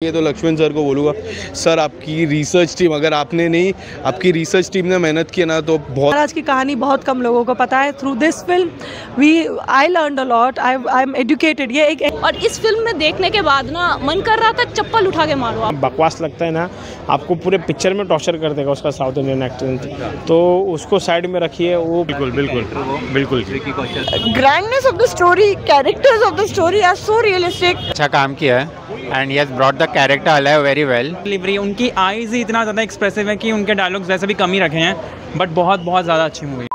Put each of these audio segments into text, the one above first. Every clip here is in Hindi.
ये तो लक्ष्मण सर को बोलूँगा, सर आपकी रिसर्च टीम, अगर आपने नहीं, आपकी रिसर्च टीम ने मेहनत की ना तो बहुत। महाराज की कहानी बहुत कम लोगों को पता है। Through this film I learned a lot, I am educated. ये एक और इस फिल्म में देखने के बाद ना मन कर रहा था चप्पल उठा के मारो। आप बकवास लगता है ना, आपको पूरे पिक्चर में टॉर्चर कर देगा उसका साउथ इंडियन एक्टर, तो उसको साइड में रखिए। वो बिल्कुल बिल्कुल बिल्कुल grandness of the story, characters of the story are so realistic. अच्छा काम किया है and he has brought the character alive very well. Delivery, उनकी आईज ही इतना ज़्यादा एक्सप्रेसिव है कि उनके डायलॉग्स वैसे भी कम ही रखे हैं, बट बहुत बहुत ज़्यादा अच्छी मूवी है।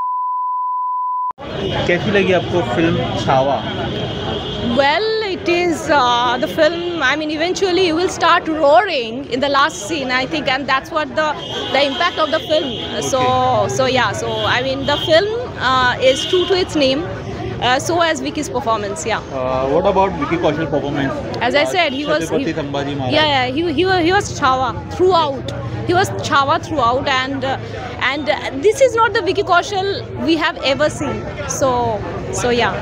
कैसी लगी आपको film Chhaava? well it is the film, I mean eventually you will start roaring in the last scene, I think, and that's what the impact of the film. So I mean the film is true to its name. So as Vicky's performance, yeah. What about Vicky Kaushal performance? As I said, he was Sambhaji Maharaj. Yeah, he was Chhawa throughout. He was Chhawa throughout, and this is not the Vicky Kaushal we have ever seen. So yeah.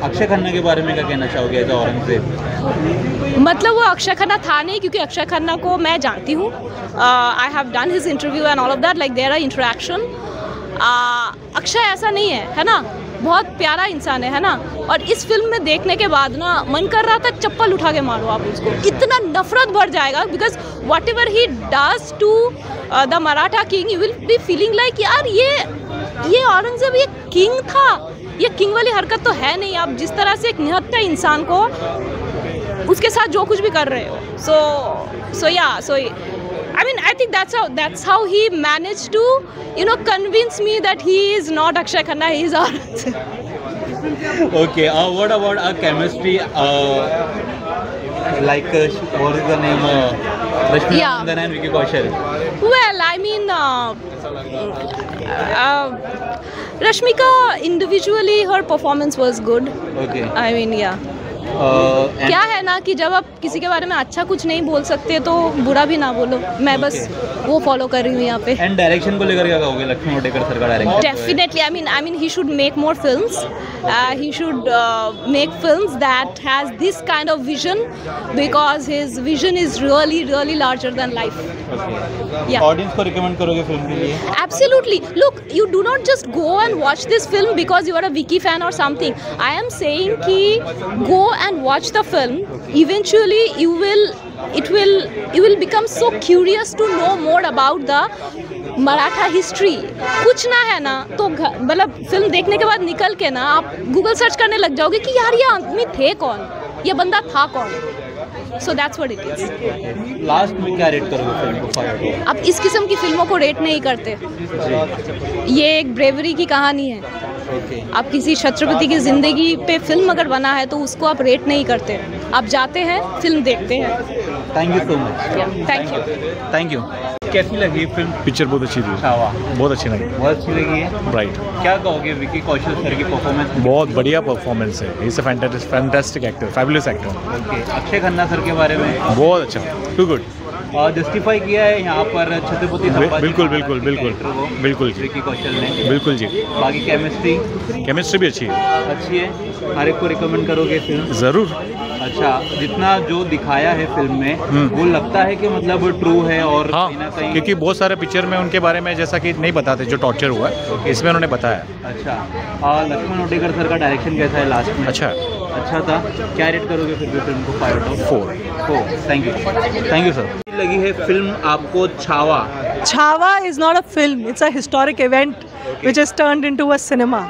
Akshay Khanna के बारे में क्या कहना चाहोगे एज औरंगजेब? मतलब वो अक्षय खन्ना था नहीं, क्योंकि अक्षय खन्ना को मैं जानती हूँ। I have done his interview and all of that, like there are interaction. Akshaye ऐसा नहीं है ना, बहुत प्यारा इंसान है ना। और इस फिल्म में देखने के बाद ना मन कर रहा था चप्पल उठा के मारो आप उसको, इतना नफरत बढ़ जाएगा। Because whatever he does to the Maratha king, you will be feeling like यार ये औरंगजेब ये किंग था, ये किंग वाली हरकत तो है नहीं। आप जिस तरह से एक निहत्था इंसान को उसके साथ जो कुछ भी कर रहे हो, so I mean I think that's how he managed to convince me that he is not Akshay Khanna, he is Aurangzeb. Okay, what about our chemistry? Like what is the name? Rashmi Mandan and Vicky Kaushal. Well, I mean Rashmika individually her performance was good. Okay. I mean क्या है ना कि जब आप किसी के बारे में अच्छा कुछ नहीं बोल सकते तो बुरा भी ना बोलो। मैं बस वो फॉलो कर रही हूँ यहाँ पे। एंड डायरेक्शन को लेकर क्या कहोगे लक्ष्मण ओटेकर सर का direction? Definitely, I mean he should make more films. He should make films that has this kind of vision, because his vision is really larger than life. Yeah. Audience को रिकमेंड करोगे फिल्म के लिए? Absolutely. Look, you do not just go and watch this film because you are a Vicky fan or something. I am saying कि go and watch the film. Eventually you will become so curious to know more about the Maratha history. कुछ ना है ना तो मतलब फिल्म देखने के बाद निकल के ना आप गूगल सर्च करने लग जाओगे कि यार ये आदमी थे कौन, ये बंदा था कौन। So that's what it is. Last में क्या रेट करोगे फिल्म को 5 आउट ऑफ? आप इस किस्म की फिल्मों को रेट नहीं करते। ये एक ब्रेवरी की कहानी है। आप किसी छत्रपति की जिंदगी पे फिल्म अगर बना है तो उसको आप रेट नहीं करते, आप जाते हैं फिल्म देखते हैं। Thank you so much. Thank you. कैसी लगी फिल्म? पिक्चर बहुत अच्छी थी। छावा बहुत अच्छी लगी। बहुत अच्छी लगी है। राइट। क्या कहोगे विकी कौशल सर की परफॉर्मेंस? बहुत बढ़िया परफॉर्मेंस है। He is a fantastic actor, fabulous actor. Okay, Akshay Khanna sir के बारे में? बहुत अच्छा, टू गुड। जस्टिफाई किया है यहाँ पर छत्रपति संभाजी बिल्कुल विकी कौशल ने। बिल्कुल जी। बाकी केमिस्ट्री भी अच्छी है। हर एक को रिकमेंड करोगे फिल्म? ज़रूर। अच्छा, जितना जो दिखाया है फिल्म में वो लगता है कि मतलब ट्रू है? और हाँ, कहीं ना कहीं क्योंकि बहुत सारे पिक्चर में उनके बारे में जैसा कि नहीं बताते जो टॉर्चर हुआ है, इसमें उन्होंने बताया। अच्छा, लक्ष्मण ओटेकर सर का डायरेक्शन कैसा है लास्ट में? अच्छा था। क्या रेट करोगे फिर भी फिल्म को? 5 out of 4। Thank you sir. लगी है फिल्म आपको Chhaava? Chhaava is not a film, it's a historic event which has turned into a cinema.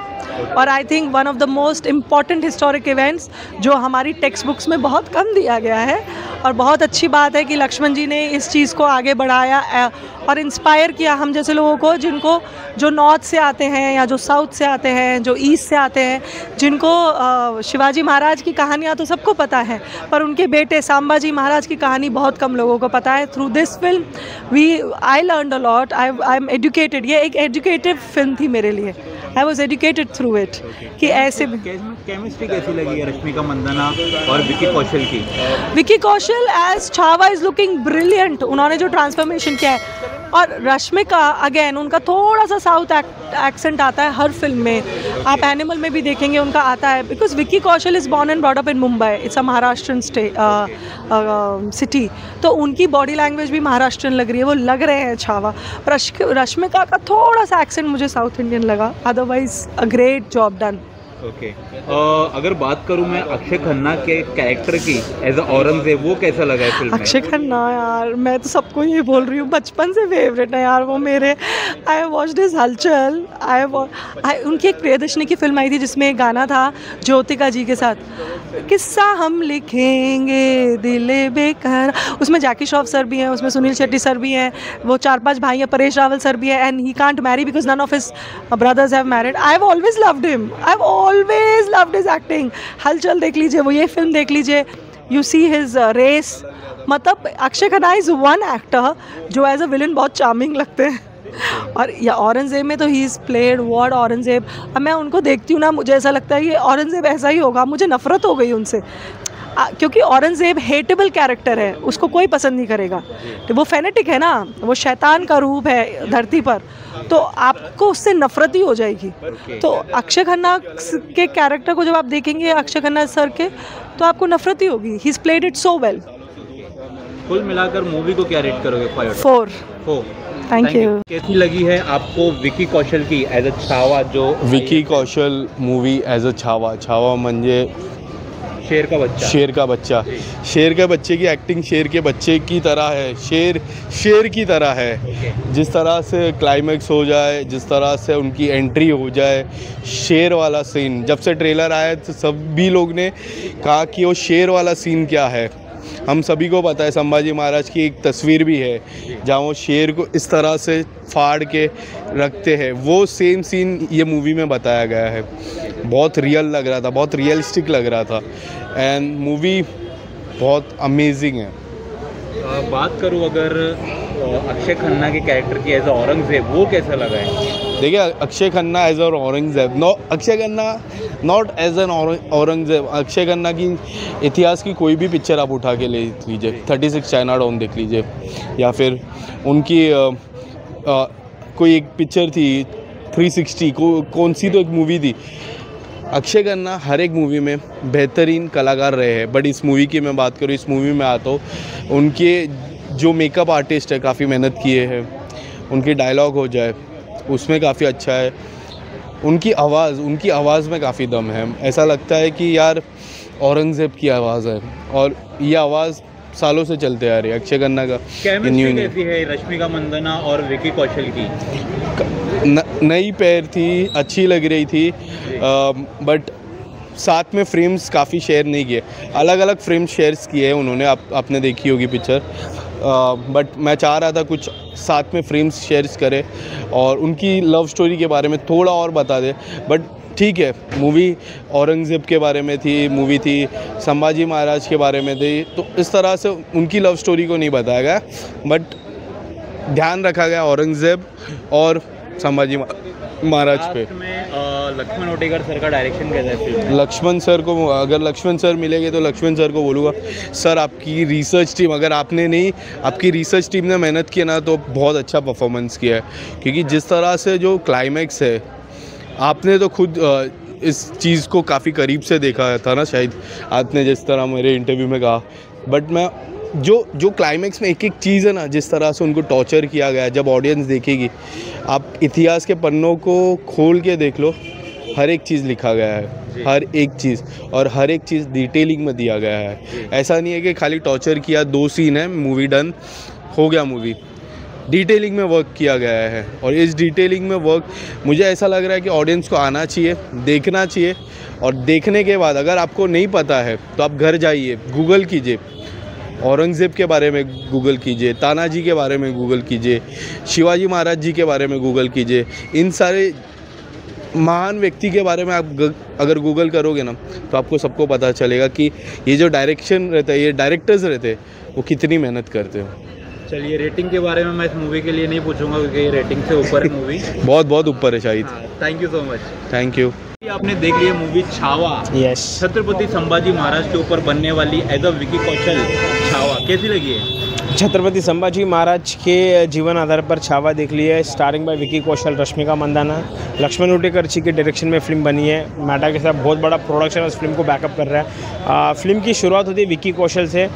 और I think one of the most important historic events जो हमारी टेक्स्ट बुक्स में बहुत कम दिया गया है। और बहुत अच्छी बात है कि लक्ष्मण जी ने इस चीज़ को आगे बढ़ाया और इंस्पायर किया हम जैसे लोगों को, जिनको जो नॉर्थ से आते हैं या जो साउथ से आते हैं, जो ईस्ट से आते हैं, जिनको शिवाजी महाराज की कहानियाँ तो सबको पता है, पर उनके बेटे संभाजी महाराज की कहानी बहुत कम लोगों को पता है। Through this film I learned a lot, I am educated. ये एक एजुकेटिव फिल्म थी मेरे लिए। I was educated through it कि ऐसे केमिस्ट्री कैसी लगी है रश्मिका मंदाना और विकी कौशल की? Vicky Kaushal as Chhava is looking brilliant. उन्होंने जो ट्रांसफॉर्मेशन किया है, और रश्मिका अगेन उनका थोड़ा सा साउथ एक्सेंट आता है हर फिल्म में, आप एनिमल में भी देखेंगे उनका आता है, because Vicky Kaushal is born and brought up in Mumbai, it's a Maharashtrian city, तो उनकी बॉडी लैंग्वेज भी महाराष्ट्रन लग रही है, वो लग रहे हैं छावा। रश्मिका का थोड़ा सा एक्सेंट मुझे साउथ इंडियन लगा, otherwise a great job done. Okay अगर बात करूं मैं अक्षय खन्ना के कैरेक्टर की एज अ औरंगजेब, वो कैसा लगा है फिल्म में? अक्षय खन्ना यार, मैं तो सबको ये बोल रही हूँ, बचपन से फेवरेट है यार वो मेरे। आई वॉच्ड हिज हलचल, उनकी एक प्रियदर्शनी की फिल्म आई थी जिसमें एक गाना था ज्योतिका जी के साथ, किस्सा हम लिखेंगे दिले बेकार, उसमें जैकी श्रॉफ सर भी हैं, उसमें सुनील शेट्टी सर भी हैं, वो 4-5 भाई हैं, परेश रावल सर भी है, and he can't marry because none of his brothers have married. I have always loved him, I have always loved his acting. Hulchul देख लीजिए, वो ये फिल्म देख लीजिए, यू सी हिज रेस, मतलब Akshay Khanna is one actor जो एज अ विलन बहुत चार्मिंग लगते हैं। और या औरंगजेब में तो he is played word Aurangzeb. अब मैं उनको देखती हूँ ना, मुझे ऐसा लगता है ये औरंगजेब ऐसा ही होगा, मुझे नफ़रत हो गई उनसे, क्योंकि औरंगजेब हेटेबल कैरेक्टर है, उसको कोई पसंद नहीं करेगा, तो वो फेनेटिक है ना, वो शैतान का रूप है धरती पर, तो आपको उससे नफरत ही हो जाएगी। तो अक्षय खन्ना के कैरेक्टर को जब आप देखेंगे अक्षय खन्ना सर के, तो आपको नफरत ही होगी। He is played it so well. कुल मिलाकर मूवी को क्या रेट करोगे? 4। Thank you. कैसी लगी है आपको विकी कौशल की एज अ छावा? जो Vicky Kaushal movie as a Chhaava म्हणजे शेर का बच्चा, शेर के बच्चे की एक्टिंग शेर के बच्चे की तरह है, शेर की तरह है। जिस तरह से क्लाइमैक्स हो जाए, जिस तरह से उनकी एंट्री हो जाए, शेर वाला सीन, जब से ट्रेलर आया तो सभी लोग ने कहा कि वो शेर वाला सीन क्या है। हम सभी को पता है संभाजी महाराज की एक तस्वीर भी है जहाँ वो शेर को इस तरह से फाड़ के रखते हैं, वो सेम सीन ये मूवी में बताया गया है। बहुत रियल लग रहा था, बहुत रियलिस्टिक लग रहा था, एंड मूवी बहुत अमेजिंग है। बात करूँ अगर अक्षय खन्ना के कैरेक्टर की एज अ औरंगजेब, वो कैसा लगा है? देखिए Akshaye Khanna as a Aurangzeb, Akshaye Khanna not as an Aurangzeb. Akshaye Khanna की इतिहास की कोई भी पिक्चर आप उठा के ले लीजिए, 36 चाइना डॉन देख लीजिए, या फिर उनकी कोई एक पिक्चर थी 360, कौन सी तो एक मूवी थी। अक्षय खन्ना हर एक मूवी में बेहतरीन कलाकार रहे हैं, बट इस मूवी की मैं बात करूँ, इस मूवी में आता हूँ, उनके जो मेकअप आर्टिस्ट है काफ़ी मेहनत किए हैं, उनकी डायलॉग हो जाए उसमें काफ़ी अच्छा है, उनकी आवाज़ में काफ़ी दम है। ऐसा लगता है कि यार औरंगजेब की आवाज़ है, और ये आवाज़ सालों से चलते आ रही है अक्षय खन्ना का। केमिस्ट्री कैसी है रश्मिका मंदाना और विकी कौशल की? नई पैर थी, अच्छी लग रही थी, बट साथ में फ्रेम्स काफ़ी शेयर नहीं किए, अलग अलग फ्रेम्स शेयर्स किए हैं उन्होंने, आपने देखी होगी पिक्चर, बट मैं चाह रहा था कुछ साथ में फ्रेम्स शेयर्स करे और उनकी लव स्टोरी के बारे में थोड़ा और बता दे। बट ठीक है, मूवी औरंगज़ेब के बारे में थी, मूवी थी संभाजी महाराज के बारे में थी, तो इस तरह से उनकी लव स्टोरी को नहीं बताया गया, बट ध्यान रखा गया औरंगज़ेब और संभाजी महाराज पे। लक्ष्मण ओटेकर सर का डायरेक्शन कैसा है फिल्म? लक्ष्मण सर को, अगर लक्ष्मण सर मिलेंगे तो लक्ष्मण सर को बोलूँगा, सर आपकी रिसर्च टीम, अगर आपकी रिसर्च टीम ने मेहनत की ना तो बहुत अच्छा परफॉर्मेंस किया है, क्योंकि जिस तरह से जो क्लाइमैक्स है, आपने तो खुद इस चीज़ को काफ़ी करीब से देखा था ना, शायद आपने जिस तरह मेरे इंटरव्यू में कहा, बट मैं जो क्लाइमैक्स में एक एक चीज़ है ना, जिस तरह से उनको टॉर्चर किया गया, जब ऑडियंस देखेगी, आप इतिहास के पन्नों को खोल के देख लो, हर एक चीज़ लिखा गया है, हर एक चीज़, और हर एक चीज़ डिटेलिंग में दिया गया है। ऐसा नहीं है कि खाली टॉर्चर किया, 2 सीन है, मूवी डन हो गया मूवी, डिटेलिंग में वर्क किया गया है। और इस डिटेलिंग में वर्क मुझे ऐसा लग रहा है कि ऑडियंस को आना चाहिए, देखना चाहिए, और देखने के बाद अगर आपको नहीं पता है तो आप घर जाइए, गूगल कीजिए, औरंगज़ेब के बारे में गूगल कीजिए, तानाजी के बारे में गूगल कीजिए, शिवाजी महाराज जी के बारे में गूगल कीजिए, इन सारे महान व्यक्ति के बारे में आप अगर गूगल करोगे ना तो आपको सबको पता चलेगा कि ये जो डायरेक्शन रहता है, ये डायरेक्टर्स रहते हैं, वो कितनी मेहनत करते हो। चलिए, रेटिंग के बारे में मैं इस मूवी के लिए नहीं पूछूंगा क्योंकि ये रेटिंग से ऊपर है मूवी। बहुत ऊपर है शायद। Thank you so much. Thank you. आपने देख लिया मूवी छावा। यस। छत्रपति संभाजी महाराज के ऊपर बनने वाली एज अ विकी कौशल छावा, कैसी लगी है? छत्रपति संभाजी महाराज के जीवन आधार पर छावा देख ली है, स्टारिंग बाय विकी कौशल, रश्मिका मंदाना, लक्ष्मण उटेकर जी के डायरेक्शन में फिल्म बनी है। मैटा के साथ बहुत बड़ा प्रोडक्शन उस फिल्म को बैकअप कर रहा है। फिल्म की शुरुआत होती है विकी कौशल से,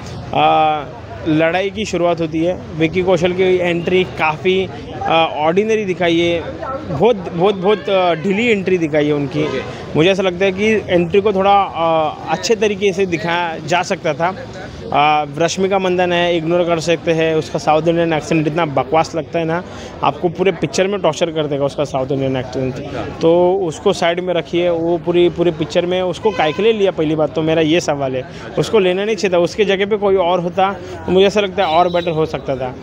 लड़ाई की शुरुआत होती है। विकी कौशल की एंट्री काफ़ी ऑर्डिनरी दिखाई है, बहुत ढीली एंट्री दिखाई है उनकी। मुझे ऐसा लगता है कि एंट्री को थोड़ा अच्छे तरीके से दिखाया जा सकता था। रश्मिका मंदाना है, इग्नोर कर सकते हैं, उसका साउथ इंडियन एक्सेंट इतना बकवास लगता है ना, आपको पूरे पिक्चर में टॉर्चर कर देगा उसका साउथ इंडियन एक्सेंट। तो उसको साइड में रखिए, वो पूरी पिक्चर में उसको काय के लिए लिया, पहली बात तो मेरा ये सवाल है। उसको लेना नहीं चाहिए था, उसके जगह पे कोई और होता तो मुझे ऐसा लगता है और बेटर हो सकता था।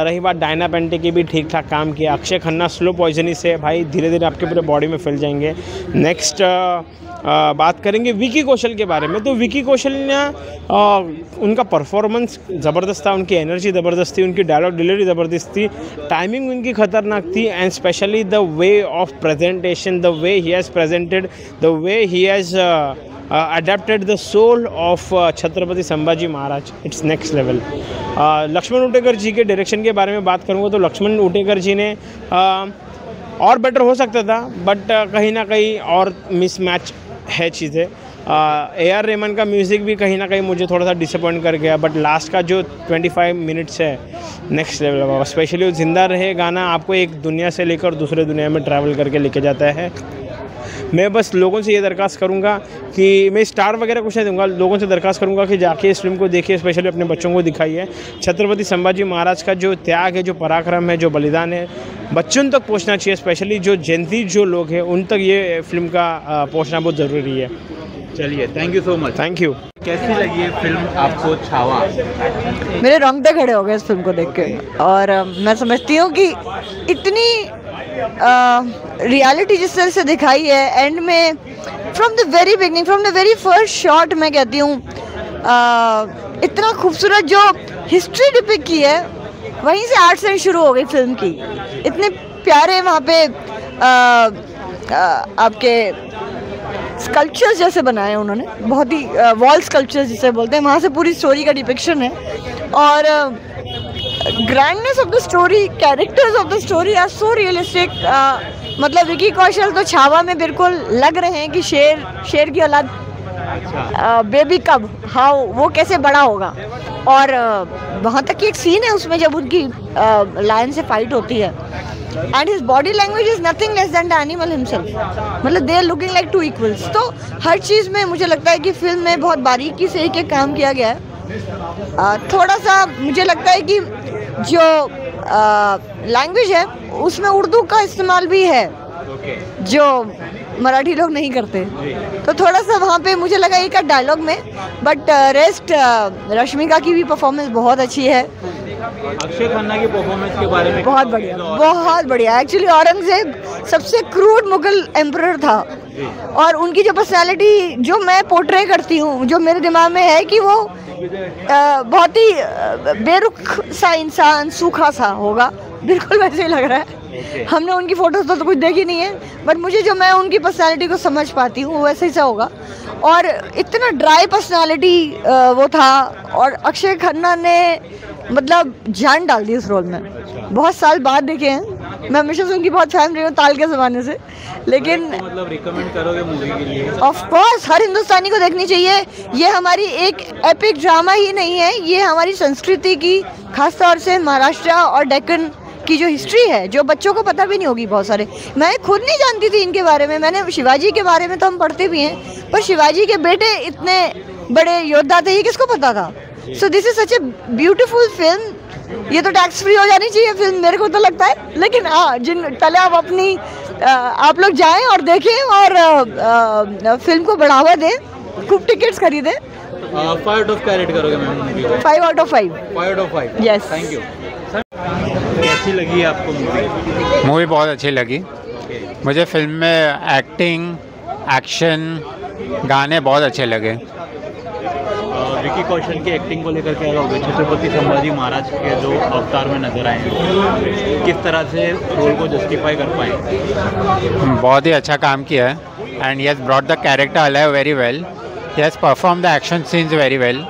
रही बात डायना पेंटे की, भी ठीक ठाक काम किया। अक्षय खन्ना स्लो पॉइजनी से भाई धीरे धीरे आपके पूरे बॉडी में फैल जाएंगे। नेक्स्ट बात करेंगे विकी कौशल के बारे में। तो विकी कौशल ने उनका परफॉर्मेंस ज़बरदस्त था, उनकी एनर्जी ज़बरदस्त थी, उनकी डायलॉग डिलीवरी ज़बरदस्त थी, टाइमिंग उनकी खतरनाक थी, and specially the way of presentation, the way he has presented, the way he has adapted the soul of Chhatrapati Sambhaji Maharaj, it's next level. Laxman Utekar ji के डायरेक्शन के बारे में बात करूँगा तो लक्ष्मण उटेकर जी ने और बेटर हो सकता था, बट कहीं ना कहीं और मिसमैच है चीज़ें। AR रहमान का म्यूज़िक भी कहीं ना कहीं मुझे थोड़ा सा डिसअपॉइंट कर गया, बट लास्ट का जो 25 मिनट्स है नेक्स्ट लेवल बाबा। स्पेशली वो जिंदा रहे गाना आपको एक दुनिया से लेकर दूसरे दुनिया में ट्रैवल करके लेके जाता है। मैं बस लोगों से ये दरख्वास्त करूँगा कि मैं स्टार वगैरह कुछ नहीं दूंगा, लोगों से दरख्वास्त करूँगा कि जाके इस फिल्म को देखिए, स्पेशली अपने बच्चों को दिखाइए। छत्रपति संभाजी महाराज का जो त्याग है, जो पराक्रम है, जो बलिदान है, बच्चों तक पहुँचना चाहिए। स्पेशली जो जेनजी जो लोग हैं उन तक ये फिल्म का पहुँचना बहुत ज़रूरी है। चलिए, thank you so much. Thank you. कैसी लगी है फिल्म आपको छावा? मेरे रोंगटे खड़े हो गए इस फिल्म को देख के, और मैं समझती हूँ कि इतनी रियलिटी जिस तरह से दिखाई है एंड में, from the very beginning, from the very first shot, मैं कहती हूँ इतना खूबसूरत जो हिस्ट्री डिपिक्ट की है, वहीं से आर्ट से शुरू हो गई फिल्म की। इतने प्यारे वहाँ पे आपके स्कल्पचर्स जैसे बनाए हैं उन्होंने, बहुत ही वॉल स्कल्पचर्स जिसे बोलते हैं, वहाँ से पूरी स्टोरी का डिपिक्शन है। और grandness of the story, characters of the story are so realistic. मतलब विकी कौशल तो छावा में बिल्कुल लग रहे हैं कि शेर की औलाद बेबी कब, हाँ वो कैसे बड़ा होगा। और वहाँ तक की एक सीन है उसमें जब उनकी लायन से फाइट होती है, and his body language is nothing less than the animal himself, मतलब they are looking like two equals. तो हर चीज़ में मुझे लगता है कि फिल्म में बहुत बारीकी से एक काम किया गया है। थोड़ा सा मुझे लगता है कि जो लैंग्वेज है उसमें उर्दू का इस्तेमाल भी है, जो मराठी लोग नहीं करते, तो थोड़ा सा वहाँ पे मुझे लगा एक डायलॉग में, बट रेस्ट रश्मिका की भी परफॉर्मेंस बहुत अच्छी है। अक्षय खन्ना की परफॉर्मेंस के बारे में बहुत बढ़िया, बहुत बढ़िया। एक्चुअली औरंगजेब सबसे क्रूड मुगल एम्परर था, और उनकी जो पर्सनालिटी जो मैं पोर्ट्रे करती हूँ, जो मेरे दिमाग में है कि वो बहुत ही बेरुख सा इंसान, सूखा सा होगा, बिल्कुल वैसे ही लग रहा है। हमने उनकी फोटोज तो कुछ देखी नहीं है, बट मुझे जो मैं उनकी पर्सनालिटी को समझ पाती हूँ वैसे ही सा होगा। और इतना ड्राई पर्सनालिटी वो था, और अक्षय खन्ना ने मतलब जान डाल दी उस रोल में। बहुत साल बाद देखे हैं, मैं हमेशा से उनकी बहुत फैन रही हूँ ताल के ज़माने से, लेकिन मतलब रिकमेंड करोगे मूवी के लिए? ऑफ कोर्स हर हिंदुस्तानी को देखनी चाहिए। ये हमारी एक एपिक ड्रामा ही नहीं है, ये हमारी संस्कृति की, खासतौर से महाराष्ट्र और डेक्कन की जो हिस्ट्री है, जो बच्चों को पता भी नहीं होगी। बहुत सारे, मैं खुद नहीं जानती थी इनके बारे में। मैंने शिवाजी के बारे में तो हम पढ़ते भी हैं, पर शिवाजी के बेटे इतने बड़े योद्धा थे, ये किसको पता था। So this is such a beautiful film. ये तो टैक्स फ्री हो जानी चाहिए फिल्म, मेरे को तो लगता है। लेकिन हाँ, जिन पहले आप अपनी आप लोग जाएं और देखें और फिल्म को बढ़ावा दें, खूब टिकट्स खरीदें। 5 आउट ऑफ क्या रेट करोगे मैम मूवी को? 5 out of 5। 5 out of 5। Yes, thank you. कैसी लगी आपको मूवी? मूवी बहुत अच्छी लगी मुझे। फिल्म में एक्टिंग, एक्शन, गाने बहुत अच्छे लगे। विकी कौशल की एक्टिंग को लेकर क्या कहोगे? छत्रपति संभाजी महाराज के जो अवतार में नजर आए हैं, किस तरह से रोल को जस्टिफाई कर पाए? बहुत ही अच्छा काम किया है, and he has brought the character alive very well. He has perform the action scenes very well.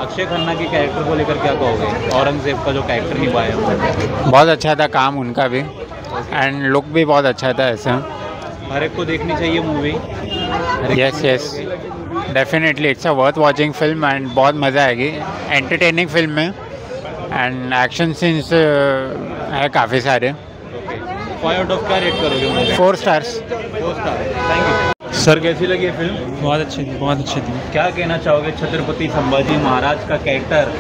Akshay Khanna के कैरेक्टर को लेकर क्या कहोगे? औरंगजेब का जो कैरेक्टर निभाया है बहुत अच्छा था काम उनका भी, एंड लुक भी बहुत अच्छा था ऐसा। हर एक को देखनी चाहिए movie. Yes yes definitely it's a worth watching film and बहुत मज़ा आएगी। एंटरटेनिंग फिल्म है एंड एक्शन सीन्स है काफ़ी सारे। 5 आउट ऑफ क्या रेट करोगे movie? 4 stars. 4 star. Thank you sir. कैसी लगी है फिल्म? बहुत अच्छी थी, बहुत अच्छी थी। क्या कहना चाहोगे छत्रपति संभाजी महाराज का character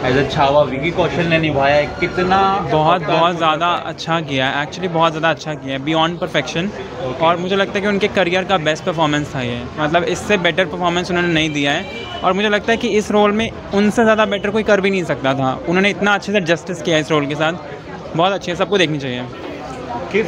as a Chhava Vicky Kaushal ने निभाया है, कितना? बहुत ज़्यादा अच्छा किया है, एक्चुअली बहुत ज़्यादा अच्छा किया है, बियॉन्ड परफेक्शन। और मुझे लगता है कि उनके करियर का बेस्ट परफॉर्मेंस था ये, मतलब इससे बेटर परफॉर्मेंस उन्होंने नहीं दिया है। और मुझे लगता है कि इस रोल में उनसे ज़्यादा बेटर कोई कर भी नहीं सकता था। उन्होंने इतना अच्छे से जस्टिस किया इस रोल के साथ, बहुत अच्छी है, सबको देखनी चाहिए। किस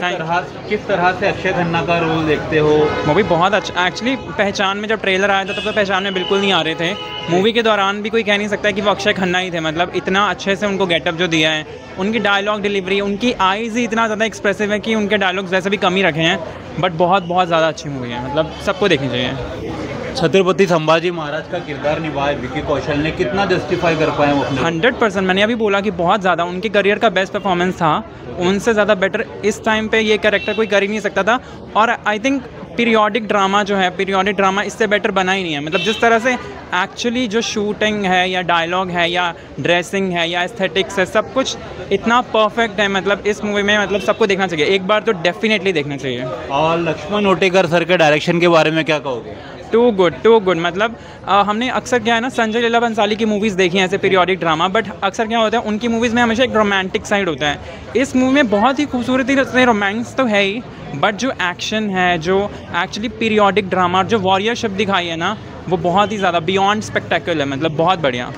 तरह से अक्षय खन्ना का रोल देखते हो? मूवी बहुत अच्छा, एक्चुअली पहचान में जब ट्रेलर आया था तब तो पहचान में बिल्कुल नहीं आ रहे थे। मूवी के दौरान भी कोई कह नहीं सकता कि वो अक्षय खन्ना ही थे, मतलब इतना अच्छे से उनको गेटअप जो दिया है, उनकी डायलॉग डिलीवरी, उनकी आईज़ ही इतना ज़्यादा एक्सप्रेसिव है कि उनके डायलॉग्स वैसे भी कम ही रखे हैं, बट बहुत ज़्यादा अच्छी मूवी है, मतलब सबको देखनी चाहिए। छत्रपति संभाजी महाराज का किरदार निभाया विकी कौशल ने, कितना जस्टिफाई कर पाए वो अपने? 100%। मैंने अभी बोला कि बहुत ज़्यादा उनके करियर का बेस्ट परफॉर्मेंस था, उनसे ज़्यादा बेटर इस टाइम पे ये कैरेक्टर कोई कर ही नहीं सकता था। और आई थिंक पीरियोडिक ड्रामा जो है, पीरियोडिक ड्रामा इससे बेटर बना ही नहीं है। मतलब जिस तरह से एक्चुअली जो शूटिंग है या डायलॉग है या ड्रेसिंग है या एस्थेटिक्स है, सब कुछ इतना परफेक्ट है, मतलब इस मूवी में मतलब सबको देखना चाहिए, एक बार तो डेफिनेटली देखना चाहिए। और लक्ष्मण ओटेकर सर के डायरेक्शन के बारे में क्या कहोगे? Too good. मतलब हमने अक्सर क्या है ना, संजय लीला बंसाली की मूवीज़ देखी हैं ऐसे पीरियोडिक ड्रामा, बट अक्सर क्या होता है उनकी मूवीज़ में हमेशा एक रोमांटिक साइड होता है। इस मूवी में बहुत ही खूबसूरती से रोमांस तो है ही, बट जो एक्शन है, जो एक्चुअली पीरियोडिक ड्रामा, जो वॉरियर शब्द दिखाई है ना, वो बहुत ही ज़्यादा बियॉन्ड स्पेक्टेकुलर है, मतलब बहुत बढ़िया।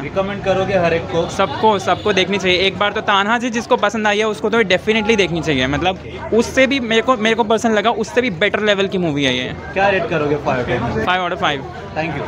रिकमेंड करोगे हर एक को? सबको देखनी चाहिए एक बार तो। तान्हा जी जिसको पसंद आई है उसको तो डेफिनेटली देखनी चाहिए, मतलब उससे भी मेरे को पसंद लगा, उससे भी बेटर लेवल की मूवी है ये। क्या रेट करोगे? 5 आउट ऑफ 5। Thank you.